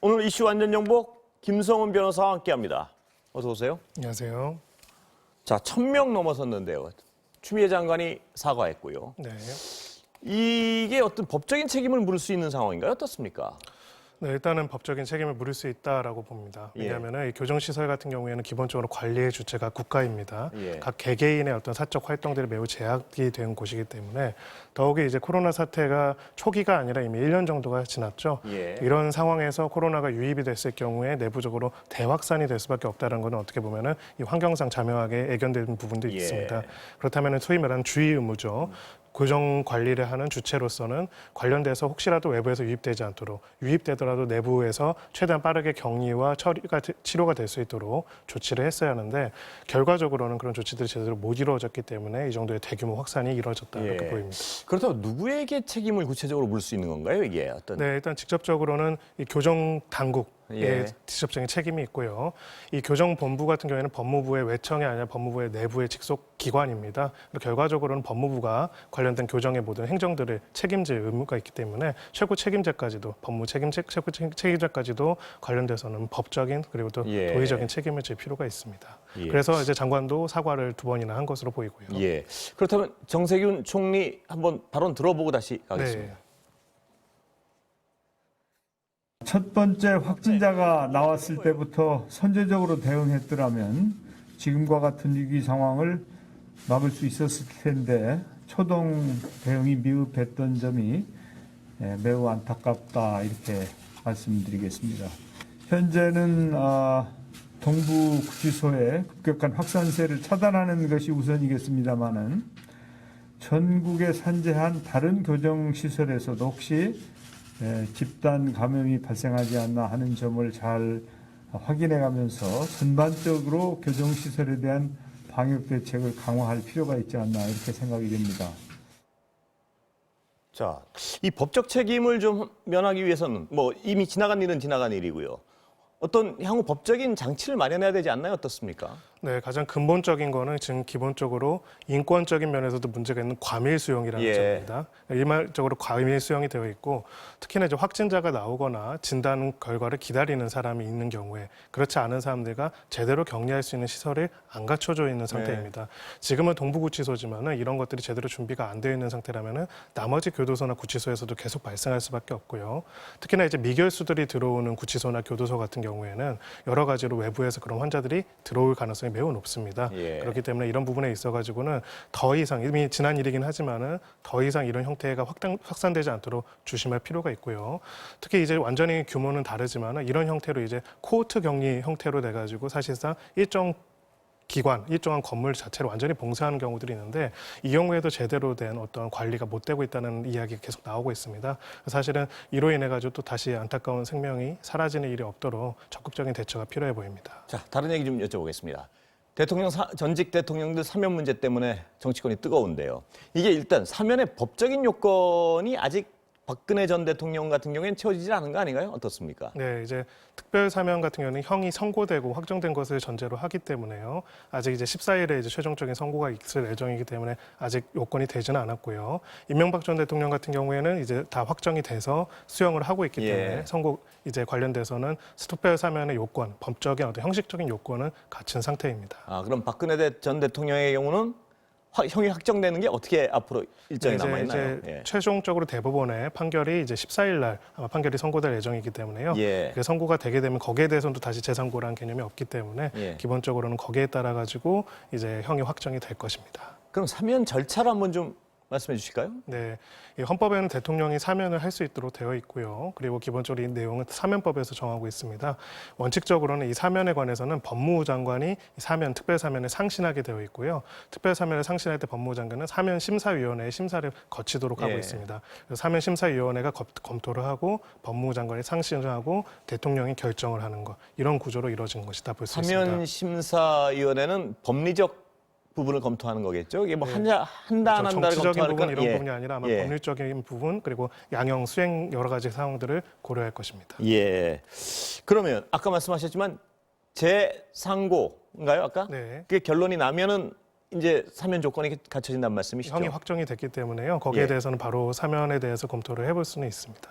오늘 이슈 완전 정복 김성훈 변호사와 함께합니다. 어서 오세요. 안녕하세요. 자, 1,000명 넘어섰는데요. 추미애 장관이 사과했고요. 네. 이게 어떤 법적인 책임을 물을 수 있는 상황인가요? 어떻습니까? 네, 일단은 법적인 책임을 물을 수 있다라고 봅니다. 예. 왜냐하면 이 교정시설 같은 경우에는 기본적으로 관리의 주체가 국가입니다. 예. 각 개개인의 어떤 사적 활동들이 매우 제약이 된 곳이기 때문에 더욱이 이제 코로나 사태가 초기가 아니라 이미 1년 정도가 지났죠. 예. 이런 상황에서 코로나가 유입이 됐을 경우에 내부적으로 대확산이 될 수밖에 없다는 것은 어떻게 보면은 이 환경상 자명하게 애견되는 부분도 예. 있습니다. 그렇다면 소위 말하는 주의 의무죠. 교정 관리를 하는 주체로서는 관련돼서 혹시라도 외부에서 유입되지 않도록 유입되더라도 내부에서 최대한 빠르게 격리와 치료가 될 수 있도록 조치를 했어야 하는데 결과적으로는 그런 조치들이 제대로 못 이루어졌기 때문에 이 정도의 대규모 확산이 이루어졌다 이렇게 보입니다. 그렇다면 누구에게 책임을 구체적으로 물을 수 있는 건가요? 이게 어떤? 네, 일단 직접적으로는 이 교정 당국 예. 직접적인 책임이 있고요. 이 교정본부 같은 경우에는 법무부의 외청이 아니라 법무부의 내부의 직속 기관입니다. 결과적으로는 법무부가 관련된 교정의 모든 행정들을 책임질 의무가 있기 때문에 최고 책임자까지도 법무 최고 책임자까지도 관련돼서는 법적인 그리고 또 예. 도의적인 책임을 질 필요가 있습니다. 예. 그래서 이제 장관도 사과를 2번이나 한 것으로 보이고요. 예. 그렇다면 정세균 총리 한번 발언 들어보고 다시 가겠습니다. 네. 첫 번째 확진자가 나왔을 때부터 선제적으로 대응했더라면 지금과 같은 위기 상황을 막을 수 있었을 텐데 초동 대응이 미흡했던 점이 매우 안타깝다 이렇게 말씀드리겠습니다. 현재는 동부구치소의 급격한 확산세를 차단하는 것이 우선이겠습니다마는 전국에 산재한 다른 교정시설에서도 혹시 집단 감염이 발생하지 않나 하는 점을 잘 확인해가면서 전반적으로 교정시설에 대한 방역 대책을 강화할 필요가 있지 않나 이렇게 생각이 됩니다. 자, 이 법적 책임을 좀 면하기 위해서는 뭐 이미 지나간 일은 지나간 일이고요. 어떤 향후 법적인 장치를 마련해야 되지 않나요? 어떻습니까? 네, 가장 근본적인 거는 지금 기본적으로 인권적인 면에서도 문제가 있는 과밀 수용이라는 예. 점입니다. 일반적으로 과밀 수용이 되어 있고 특히나 이제 확진자가 나오거나 진단 결과를 기다리는 사람이 있는 경우에 그렇지 않은 사람들과 제대로 격리할 수 있는 시설이 안 갖춰져 있는 상태입니다. 지금은 동부구치소지만은 이런 것들이 제대로 준비가 안 되어 있는 상태라면은 나머지 교도소나 구치소에서도 계속 발생할 수밖에 없고요. 특히나 이제 미결수들이 들어오는 구치소나 교도소 같은 경우에는 여러 가지로 외부에서 그런 환자들이 들어올 가능성이 매우 높습니다. 예. 그렇기 때문에 이런 부분에 있어가지고는 더 이상 이미 지난 일이긴 하지만은 더 이상 이런 형태가 확산되지 않도록 조심할 필요가 있고요. 특히 이제 완전히 규모는 다르지만은 이런 형태로 이제 코호트 격리 형태로 돼가지고 사실상 일정 기관, 일정한 건물 자체를 완전히 봉쇄하는 경우들이 있는데 이 경우에도 제대로 된 어떤 관리가 못 되고 있다는 이야기가 계속 나오고 있습니다. 사실은 이로 인해 가지고 또 다시 안타까운 생명이 사라지는 일이 없도록 적극적인 대처가 필요해 보입니다. 자, 다른 얘기 좀 여쭤보겠습니다. 전직 대통령들 사면 문제 때문에 정치권이 뜨거운데요. 이게 일단 사면의 법적인 요건이 아직 박근혜 전 대통령 같은 경우에는 채워지지 않은 거 아닌가요? 어떻습니까? 네, 이제 특별 사면 같은 경우는 형이 선고되고 확정된 것을 전제로 하기 때문에요. 아직 이제 14일에 이제 최종적인 선고가 있을 예정이기 때문에 아직 요건이 되지는 않았고요. 이명박 전 대통령 같은 경우에는 이제 다 확정이 돼서 수용을 하고 있기 때문에 선고 이제 관련돼서는 특별 사면의 요건, 법적인 어떤 형식적인 요건은 갖춘 상태입니다. 아, 그럼 박근혜 전 대통령의 경우는 형이 확정되는 게 어떻게 앞으로 일정이 네, 남아있나요? 이제 최종적으로 대법원의 판결이 이제 14일 날 아마 판결이 선고될 예정이기 때문에요. 그 선고가 되게 되면 거기에 대해서는 또 다시 재선고라는 개념이 없기 때문에 기본적으로는 거기에 따라 가지고 이제 형이 확정이 될 것입니다. 그럼 사면 절차를 한번 좀 말씀해 주실까요? 네, 이 헌법에는 대통령이 사면을 할 수 있도록 되어 있고요. 그리고 기본적으로 이 내용은 사면법에서 정하고 있습니다. 원칙적으로는 이 사면에 관해서는 법무부 장관이 사면, 특별 사면을 상신하게 되어 있고요. 특별 사면을 상신할 때 법무부 장관은 사면 심사위원회의 심사를 거치도록 하고 있습니다. 사면 심사위원회가 검토를 하고 법무부 장관이 상신을 하고 대통령이 결정을 하는 것 이런 구조로 이루어진 것이다 볼 수 있습니다. 사면 심사위원회는 법리적 부분을 검토하는 거겠죠. 이게 뭐 한 달 한 달을 정치적인 검토하는 부분 건 이런 부분이 아니라 아마 법률적인 부분 그리고 양형 수행 여러 가지 상황들을 고려할 것입니다. 예. 그러면 아까 말씀하셨지만 재상고인가요? 아까? 네. 그게 결론이 나면은 이제 사면 조건이 갖춰진다는 말씀이시죠? 형이 확정이 됐기 때문에요. 거기에 대해서는 바로 사면에 대해서 검토를 해볼 수는 있습니다.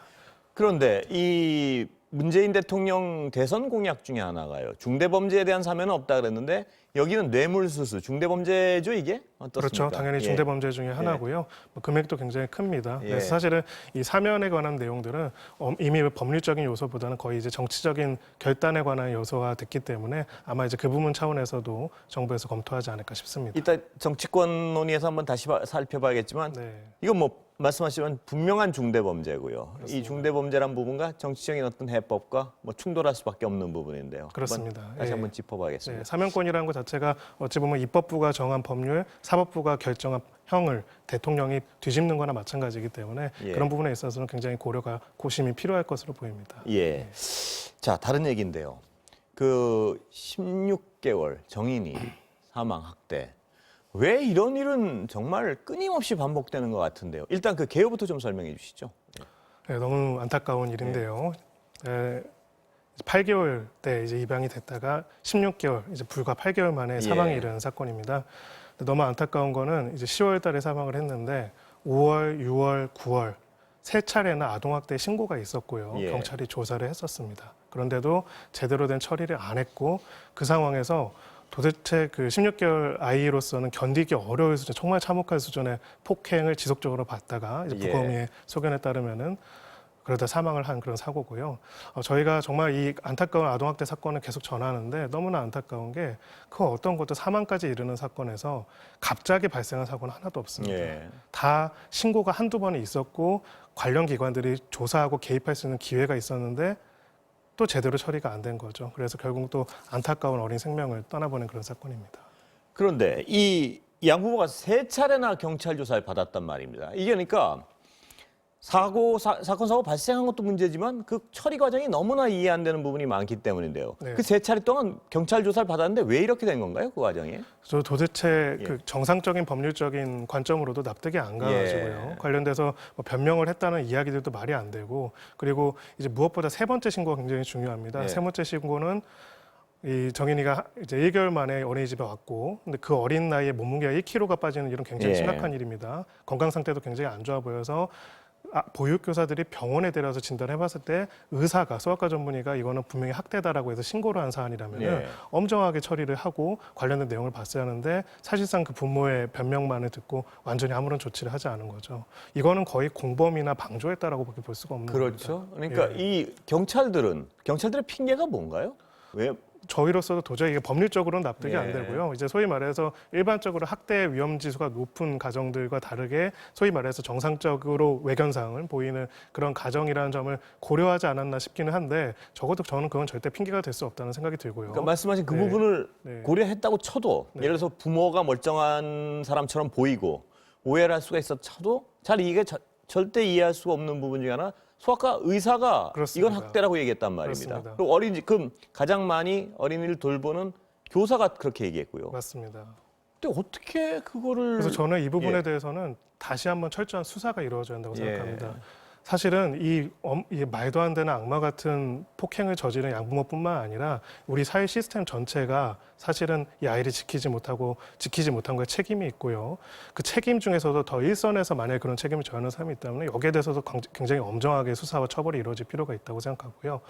그런데 이 문재인 대통령 대선 공약 중에 하나가요. 중대범죄에 대한 사면은 없다 그랬는데 여기는 뇌물수수, 중대범죄죠 이게? 어떻습니까? 그렇죠. 당연히 예. 중대범죄 중에 하나고요. 뭐 금액도 굉장히 큽니다. 예. 그래서 사실은 이 사면에 관한 내용들은 이미 법률적인 요소보다는 거의 이제 정치적인 결단에 관한 요소가 됐기 때문에 아마 이제 그 부분 차원에서도 정부에서 검토하지 않을까 싶습니다. 이따 정치권 논의에서 한번 다시 살펴봐야겠지만 네. 이건 뭐 말씀하시면 분명한 중대범죄고요. 이 그렇습니다. 중대범죄란 부분과 정치적인 어떤 해법과 뭐 충돌할 수밖에 없는 부분인데요. 그렇습니다. 한번 다시 예. 한번 짚어봐야겠습니다. 네, 사면권이라는 것 자체가 어찌 보면 입법부가 정한 법률, 사법부가 결정한 형을 대통령이 뒤집는 거나 마찬가지이기 때문에 예. 그런 부분에 있어서는 굉장히 고려가 고심이 필요할 것으로 보입니다. 예. 자, 다른 얘기인데요. 그 16개월 정인이 사망 학대. 왜 이런 일은 정말 끊임없이 반복되는 것 같은데요. 일단 그 개요부터 좀 설명해 주시죠. 네, 너무 안타까운 일인데요. 8개월 때 이제 입양이 됐다가 16개월, 이제 불과 8개월 만에 사망에 예. 이르는 사건입니다. 근데 너무 안타까운 거는 이제 10월 달에 사망을 했는데 5월, 6월, 9월 세 차례나 아동학대 신고가 있었고요. 예. 경찰이 조사를 했었습니다. 그런데도 제대로 된 처리를 안 했고 그 상황에서 도대체 그 16개월 아이로서는 견디기 어려울 수준, 정말 참혹한 수준의 폭행을 지속적으로 받다가 이제 예. 부검의 소견에 따르면은 그러다 사망을 한 그런 사고고요. 저희가 정말 이 안타까운 아동학대 사건을 계속 전하는데 너무나 안타까운 게 그 어떤 것도 사망까지 이르는 사건에서 갑자기 발생한 사고는 하나도 없습니다. 예. 다 신고가 한두 번이 있었고 관련 기관들이 조사하고 개입할 수 있는 기회가 있었는데 또 제대로 처리가 안 된 거죠. 그래서 결국 또 안타까운 어린 생명을 떠나보낸 그런 사건입니다. 그런데 이 양부모가 세 차례나 경찰 조사를 받았단 말입니다. 이게 그러니까 사건 사고 발생한 것도 문제지만 그 처리 과정이 너무나 이해 안 되는 부분이 많기 때문인데요. 네. 그 세 차례 동안 경찰 조사를 받았는데 왜 이렇게 된 건가요? 그 과정이? 저 도대체 예. 그 정상적인 법률적인 관점으로도 납득이 안 가가지고요. 예. 관련돼서 뭐 변명을 했다는 이야기들도 말이 안 되고, 그리고 이제 무엇보다 세 번째 신고가 굉장히 중요합니다. 예. 세 번째 신고는 이 정인이가 이제 1개월 만에 어린이집에 왔고, 근데 그 어린 나이에 몸무게가 1kg가 빠지는 이런 굉장히 예. 심각한 일입니다. 건강 상태도 굉장히 안 좋아 보여서 보육교사들이 병원에 데려와서 진단해봤을 때 의사가 소아과 전문의가 이거는 분명히 학대다라고 해서 신고를 한 사안이라면 예. 엄정하게 처리를 하고 관련된 내용을 봤어야 하는데 사실상 그 부모의 변명만을 듣고 완전히 아무런 조치를 하지 않은 거죠. 이거는 거의 공범이나 방조했다라고밖에 볼 수가 없는 그렇죠. 겁니다. 그러니까 예. 이 경찰들의 핑계가 뭔가요? 왜? 저희로서도 도저히 이게 법률적으로는 납득이 예. 안 되고요. 이제 소위 말해서 일반적으로 학대 위험 지수가 높은 가정들과 다르게 소위 말해서 정상적으로 외견상을 보이는 그런 가정이라는 점을 고려하지 않았나 싶기는 한데 적어도 저는 그건 절대 핑계가 될 수 없다는 생각이 들고요. 그러니까 말씀하신 그 네. 부분을 네. 고려했다고 쳐도 네. 예를 들어서 부모가 멀쩡한 사람처럼 보이고 오해를 할 수가 있어 쳐도 잘 이게 절대 이해할 수가 없는 부분 중에 하나 소아과 의사가 그렇습니다. 이건 학대라고 얘기했단 말입니다. 그렇습니다. 그리고 그럼 가장 많이 어린이를 돌보는 교사가 그렇게 얘기했고요. 맞습니다. 근데 어떻게 그거를 그래서 저는 이 부분에 예. 대해서는 다시 한번 철저한 수사가 이루어져야 한다고 예. 생각합니다. 사실은 이 말도 안 되는 악마 같은 폭행을 저지른 양부모뿐만 아니라 우리 사회 시스템 전체가 사실은 이 아이를 지키지 못한 거에 책임이 있고요. 그 책임 중에서도 더 일선에서 만약에 그런 책임을 져야 사람이 있다면 여기에 대해서도 굉장히 엄정하게 수사와 처벌이 이루어질 필요가 있다고 생각하고요.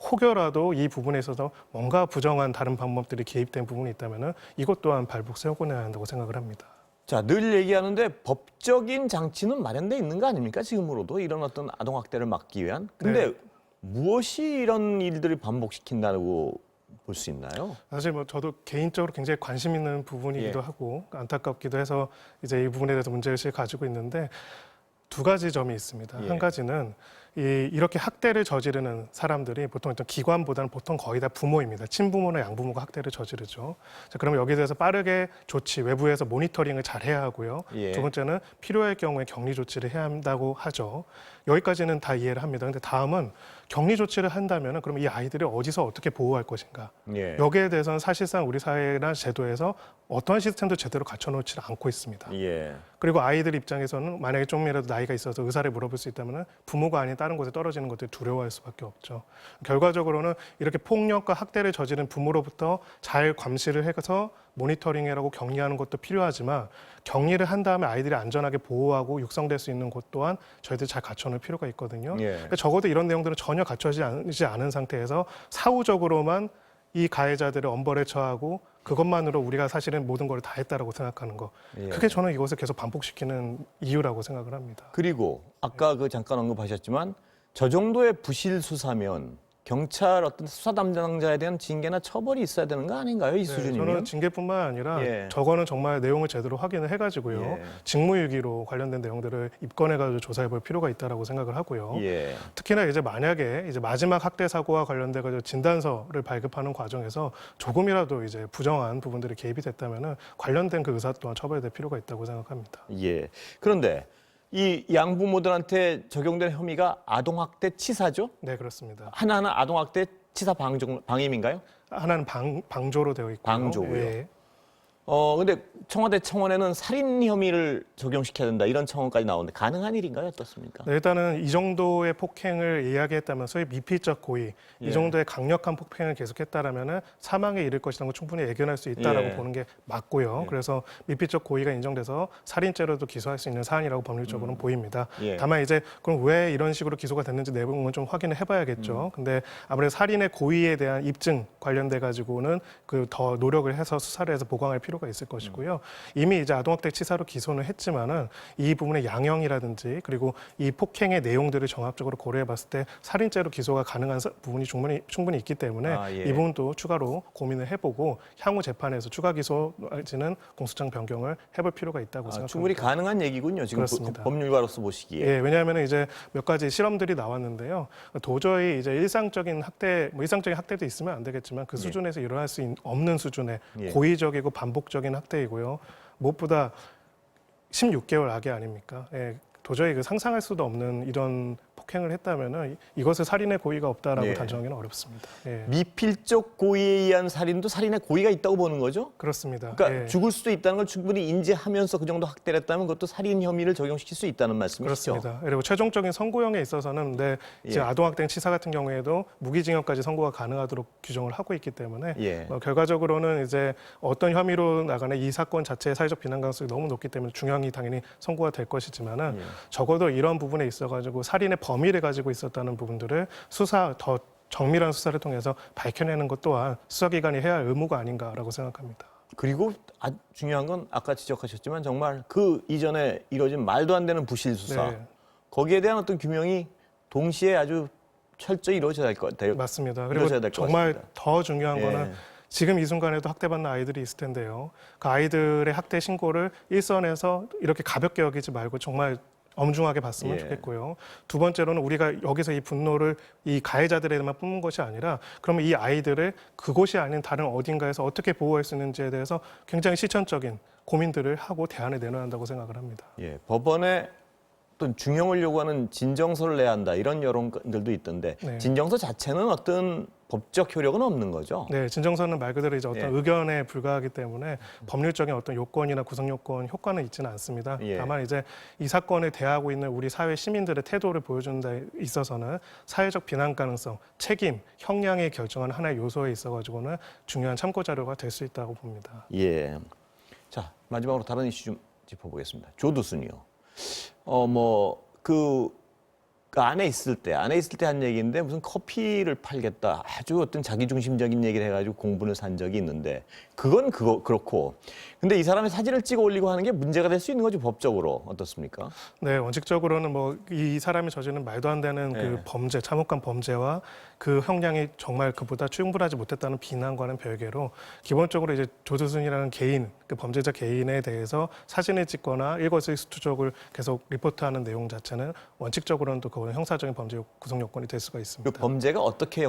혹여라도 이 부분에 있어서 뭔가 부정한 다른 방법들이 개입된 부분이 있다면 이것 또한 발복 세우고 내야 한다고 생각을 합니다. 자, 늘 얘기하는데 법적인 장치는 마련돼 있는 거 아닙니까? 지금으로도 이런 어떤 아동학대를 막기 위한. 근데 네. 무엇이 이런 일들을 반복시킨다고 볼 수 있나요? 사실 뭐 저도 개인적으로 굉장히 관심 있는 부분이기도 예. 하고 안타깝기도 해서 이제 이 부분에 대해서 문제의식을 가지고 있는데 두 가지 점이 있습니다. 예. 한 가지는 이렇게 학대를 저지르는 사람들이 보통 어떤 기관보다는 보통 거의 다 부모입니다. 친부모나 양부모가 학대를 저지르죠. 자, 그러면 여기에 대해서 빠르게 조치, 외부에서 모니터링을 잘 해야 하고요. 예. 두 번째는 필요할 경우에 격리 조치를 해야 한다고 하죠. 여기까지는 다 이해를 합니다. 근데 다음은 격리 조치를 한다면 그럼 이 아이들을 어디서 어떻게 보호할 것인가. 예. 여기에 대해서는 사실상 우리 사회나 제도에서 어떠한 시스템도 제대로 갖춰놓지 않고 있습니다. 예. 그리고 아이들 입장에서는 만약에 조금이라도 나이가 있어서 의사를 물어볼 수 있다면 부모가 아닌 다른 곳에 떨어지는 것을 두려워할 수밖에 없죠. 결과적으로는 이렇게 폭력과 학대를 저지른 부모로부터 잘 감시를 해서 모니터링이라고 격리하는 것도 필요하지만 격리를 한 다음에 아이들이 안전하게 보호하고 육성될 수 있는 곳 또한 저희들이 잘 갖춰놓을 필요가 있거든요. 예. 그러니까 적어도 이런 내용들은 전혀 갖춰지지 않은 상태에서 사후적으로만 이 가해자들을 엄벌에 처하고 그것만으로 우리가 사실은 모든 걸 다 했다라고 생각하는 거. 예. 그게 저는 이것을 계속 반복시키는 이유라고 생각을 합니다. 그리고 아까 그 잠깐 언급하셨지만 저 정도의 부실 수사면 경찰 어떤 수사 담당자에 대한 징계나 처벌이 있어야 되는 거 아닌가요? 이 네, 수준이면? 저는 징계뿐만 아니라 예. 저거는 정말 내용을 제대로 확인을 해가지고요. 예. 직무유기로 관련된 내용들을 입건해가지고 조사해볼 필요가 있다라고 생각을 하고요. 예. 특히나 이제 만약에 이제 마지막 학대 사고와 관련돼가지고 진단서를 발급하는 과정에서 조금이라도 이제 부정한 부분들이 개입이 됐다면은 관련된 그 의사 또한 처벌될 필요가 있다고 생각합니다. 예. 그런데 이 양부모들한테 적용된 혐의가 아동학대 치사죠? 네, 그렇습니다. 하나하나 아동학대 치사 방임인가요? 하나는 방조로 되어 있고요. 방조고요. 예. 근데 청와대 청원에는 살인 혐의를 적용시켜야 된다 이런 청원까지 나오는데 가능한 일인가요? 어떻습니까? 네, 일단은 이 정도의 폭행을 이야기했다면 소위 미필적 고의, 예. 이 정도의 강력한 폭행을 계속했다라면은 사망에 이를 것이라는 걸 충분히 예견할 수 있다라고 예. 보는 게 맞고요. 예. 그래서 미필적 고의가 인정돼서 살인죄로도 기소할 수 있는 사안이라고 법률적으로는 보입니다. 예. 다만 이제 그럼 왜 이런 식으로 기소가 됐는지 내용은 좀 확인을 해봐야겠죠. 근데 아무래도 살인의 고의에 대한 입증 관련돼 가지고는 그 더 노력을 해서 수사를 해서 보강할 필요가 있을 것이고요. 이미 이제 아동학대 치사로 기소는 했지만은 이 부분의 양형이라든지 그리고 이 폭행의 내용들을 종합적으로 고려해봤을 때 살인죄로 기소가 가능한 부분이 충분히 있기 때문에 아, 예. 이 부분도 추가로 고민을 해보고 향후 재판에서 추가 기소지는 공소장 변경을 해볼 필요가 있다고 생각합니다. 충분히 가능한 얘기군요. 지금 그렇습니다. 법률가로서 보시기에. 예, 왜냐하면 이제 몇 가지 실험들이 나왔는데요. 도저히 이제 일상적인 학대도 있으면 안 되겠지만 그 수준에서 일어날 수 없는 수준의 예. 고의적이고 반복적인 학대이고요. 무엇보다 16개월 아기 아닙니까? 예, 도저히 그 상상할 수도 없는 이런 폭행을 했다면은 이것을 살인의 고의가 없다라고 예. 단정하기는 어렵습니다. 예, 미필적 고의에 의한 살인도 살인의 고의가 있다고 보는 거죠? 그렇습니다. 그러니까 예. 죽을 수도 있다는 걸 충분히 인지하면서 그 정도 학대를 했다면 그것도 살인 혐의를 적용시킬 수 있다는 말씀이시죠? 그렇습니다. 그리고 최종적인 선고형에 있어서는 근데 이제 예. 아동학대 치사 같은 경우에도 무기징역까지 선고가 가능하도록 규정을 하고 있기 때문에 예. 결과적으로는 이제 어떤 혐의로 나가는 이 사건 자체의 사회적 비난 가능성이 너무 높기 때문에 중형이 당연히 선고가 될 것이지만은 예. 적어도 이런 부분에 있어가지고 살인의 범위를 가지고 있었다는 부분들을 더 정밀한 수사를 통해서 밝혀내는 것 또한 수사기관이 해야 할 의무가 아닌가라고 생각합니다. 그리고 중요한 건 아까 지적하셨지만 정말 그 이전에 이뤄진 말도 안 되는 부실 수사 네. 거기에 대한 어떤 규명이 동시에 아주 철저히 이루어져야 될 것 같아요. 맞습니다. 이루어져야 그리고 될것 정말 같습니다. 더 중요한 예. 거는 지금 이 순간에도 학대받는 아이들이 있을 텐데요. 그 아이들의 학대 신고를 일선에서 이렇게 가볍게 여기지 말고 정말 엄중하게 봤으면 예. 좋겠고요. 두 번째로는 우리가 여기서 이 분노를 이 가해자들에만 뿜는 것이 아니라 그러면 이 아이들을 그곳이 아닌 다른 어딘가에서 어떻게 보호할 수 있는지에 대해서 굉장히 실천적인 고민들을 하고 대안을 내놔야 한다고 생각을 합니다. 예, 법원에 또 중형을 요구하는 진정서를 내야 한다 이런 여론들도 있던데 네. 진정서 자체는 어떤 법적 효력은 없는 거죠? 네, 진정서는 말 그대로 이제 어떤 예. 의견에 불과하기 때문에 법률적인 어떤 요건이나 구성 요건 효과는 있지는 않습니다. 예. 다만 이제 이 사건을 대하고 있는 우리 사회 시민들의 태도를 보여주는 데 있어서는 사회적 비난 가능성, 책임, 형량에 결정하는 하나의 요소에 있어가지고는 중요한 참고 자료가 될 수 있다고 봅니다. 예. 자, 마지막으로 다른 이슈 좀 짚어보겠습니다. 조두순이요. 그 안에 있을 때 한 얘기인데 무슨 커피를 팔겠다. 아주 어떤 자기중심적인 얘기를 해가지고 공분을 산 적이 있는데 그건 그렇고. 근데 이 사람의 사진을 찍어 올리고 하는 게 문제가 될 수 있는 거죠, 법적으로. 어떻습니까? 네, 원칙적으로는 뭐 이 사람이 저지른 말도 안 되는 네. 그 범죄, 참혹한 범죄와 그 형량이 정말 그보다 충분하지 못했다는 비난과는 별개로 기본적으로 이제 조두순이라는 개인, 그 범죄자 개인에 대해서 사진을 찍거나 일거수일투족을 계속 리포트하는 내용 자체는 원칙적으로는 또 그거는 형사적인 범죄 구성 요건이 될 수가 그 있습니다. 범죄가 어떻게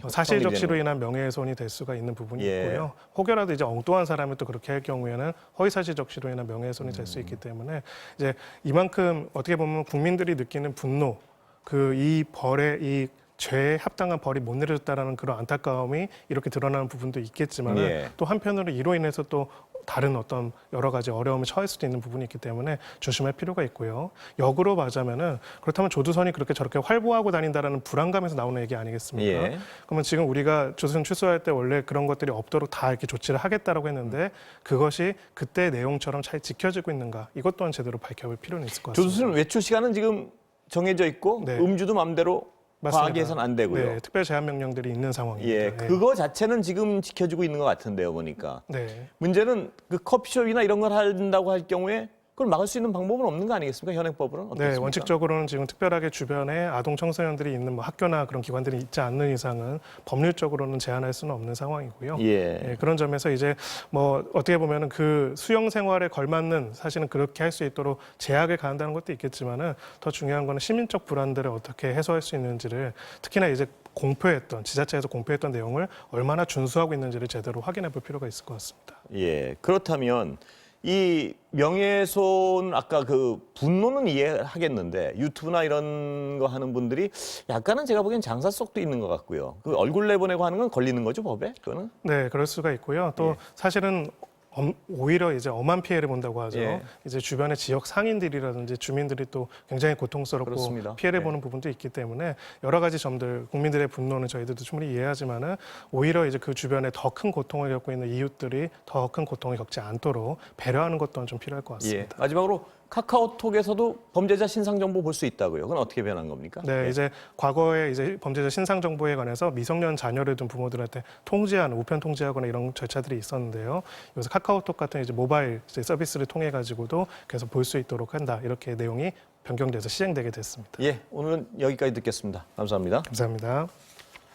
사실 형성이 적시로 되는 인한 명예훼손이 될 수가 있는 부분이 예. 있고요. 혹여라도 이제 엉뚱한 사람이 또 그렇게 할 경우에는 허위사실 적시로 인한 명예훼손이 될 수 있기 때문에 이제 이만큼 어떻게 보면 국민들이 느끼는 분노, 그 이 벌의 이 죄에 합당한 벌이 못 내려졌다라는 그런 안타까움이 이렇게 드러나는 부분도 있겠지만 예. 또 한편으로 이로 인해서 또 다른 어떤 여러 가지 어려움에 처할 수도 있는 부분이 있기 때문에 조심할 필요가 있고요. 역으로 말하자면은 그렇다면 조두선이 그렇게 저렇게 활보하고 다닌다라는 불안감에서 나오는 얘기 아니겠습니까? 예. 그러면 지금 우리가 조두선 출소할 때 원래 그런 것들이 없도록 다 이렇게 조치를 하겠다라고 했는데 그것이 그때 내용처럼 잘 지켜지고 있는가? 이것 또한 제대로 밝혀볼 필요는 있을 것 같습니다. 조두순 외출 시간은 지금 정해져 있고 네. 음주도 마음대로 맞습니다. 과하게 해서는 안 되고요. 네, 특별 제한 명령들이 있는 상황입니다. 예, 네. 그거 자체는 지금 지켜지고 있는 것 같은데요, 보니까. 네. 문제는 그 커피숍이나 이런 걸 한다고 할 경우에 그걸 막을 수 있는 방법은 없는 거 아니겠습니까? 현행법으로는 어떻습니까? 네, 원칙적으로는 지금 특별하게 주변에 아동 청소년들이 있는 뭐 학교나 그런 기관들이 있지 않는 이상은 법률적으로는 제한할 수는 없는 상황이고요. 예. 예, 그런 점에서 이제 뭐 어떻게 보면은 그 수용 생활에 걸맞는 사실은 그렇게 할 수 있도록 제약을 가한다는 것도 있겠지만은 더 중요한 거는 시민적 불안들을 어떻게 해소할 수 있는지를 특히나 이제 공표했던 지자체에서 공표했던 내용을 얼마나 준수하고 있는지를 제대로 확인해 볼 필요가 있을 것 같습니다. 예. 그렇다면 이 명예훼손 아까 그 분노는 이해하겠는데 유튜브나 이런 거 하는 분들이 약간은 제가 보기엔 장사 속도 있는 것 같고요. 그 얼굴 내보내고 하는 건 걸리는 거죠, 법에? 그거는? 네, 그럴 수가 있고요. 또 예. 사실은 오히려 이제 엄한 피해를 본다고 하죠. 예. 이제 주변의 지역 상인들이라든지 주민들이 또 굉장히 고통스럽고 그렇습니다. 피해를 예. 보는 부분도 있기 때문에 여러 가지 점들 국민들의 분노는 저희들도 충분히 이해하지만은 오히려 이제 그 주변에 더 큰 고통을 겪고 있는 이웃들이 더 큰 고통을 겪지 않도록 배려하는 것 또한 좀 필요할 것 예. 같습니다. 마지막으로 카카오톡에서도 범죄자 신상 정보 볼 수 있다고요. 그건 어떻게 변한 겁니까? 네, 예. 이제 과거에 이제 범죄자 신상 정보에 관해서 미성년 자녀를 둔 부모들한테 통지하는 우편 통지하거나 이런 절차들이 있었는데요. 여기서 카카오톡 같은 이제 모바일 이제 서비스를 통해 가지고도 계속 볼 수 있도록 한다. 이렇게 내용이 변경돼서 시행되게 됐습니다. 예. 오늘은 여기까지 듣겠습니다. 감사합니다. 감사합니다.